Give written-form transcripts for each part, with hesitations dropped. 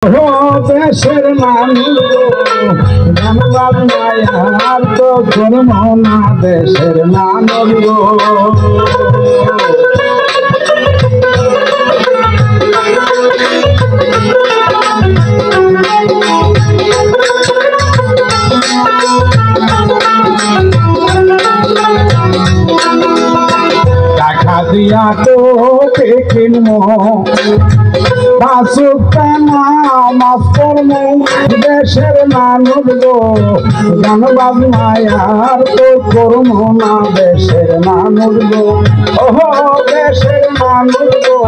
দেশের মানুষ ধন্যবাদ মায়ার তো জন্ম না দেশের মানুষ টাকা দিয়া তো কিনবো দেশের মানুষ গো ধন্যবাদ মায়ার তো করম না দেশের মানুষ গো দেশের মানুষ গো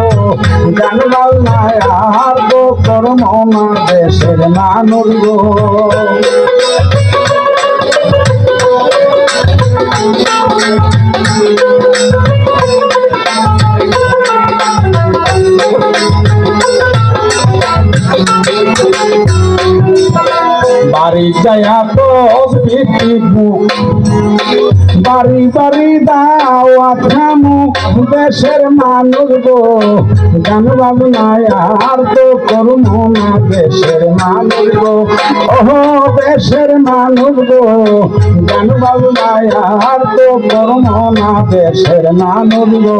ধন্যবাদ মায়ার তো করম না দেশের মানুষ গো বাড়ি যায়া তো বাড়ি বাড়ি দাওয়া থামু দেশের মানুষ গো ধন্যবাদ মায়ার তো করুন না দেশের মানুষ গো দেশের মানুষ গো ধন্যবাদ মায়ার তো করুন না দেশের মানুষ গো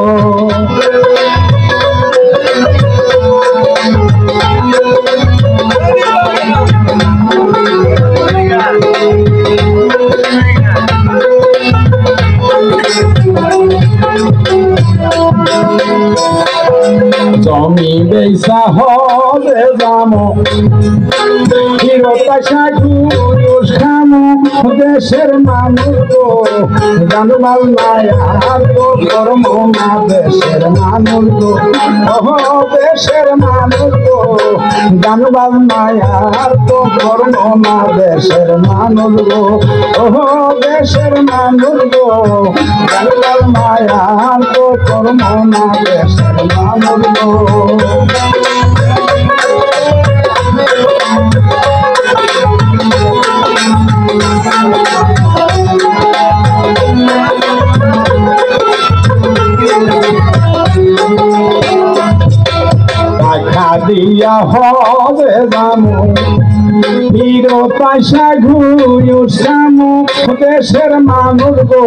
জমি বেসা হবে যামো হিরোতাশা ঘুষ খামো দেশের মানুষ গো ধন্যবাদ মায়ার তো করম না দেশের মানুষ গো দেশের মানুষ গো ধন্যবাদ মায়ার তো করম না দেশের মানুষ গো দেশের মানুষ গো ধন্যবাদ মায়ার তো করম না দেশের মানুষ গো টাকা দিয়া হবে যামু হিরোতাশা ঘুষ খামু দেশের মানুষ গো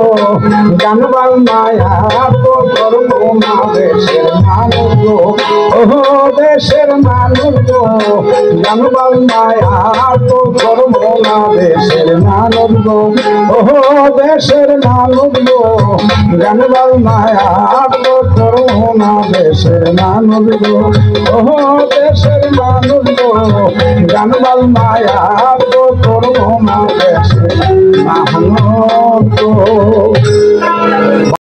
ধন্যবাদ মায়ার তো করব না দেশের মানুষ গো দেশের মানুষ গো ধন্যবাদ মায়ার তো করব না দেশের মানুষ গো দেশের মানুষ গো ধন্যবাদ মায়ার তো করব না দেশের মানুষ গো দেশের মানুষ গো ধন্যবাদ মায়ার তো করব না দেশের মানুষ গো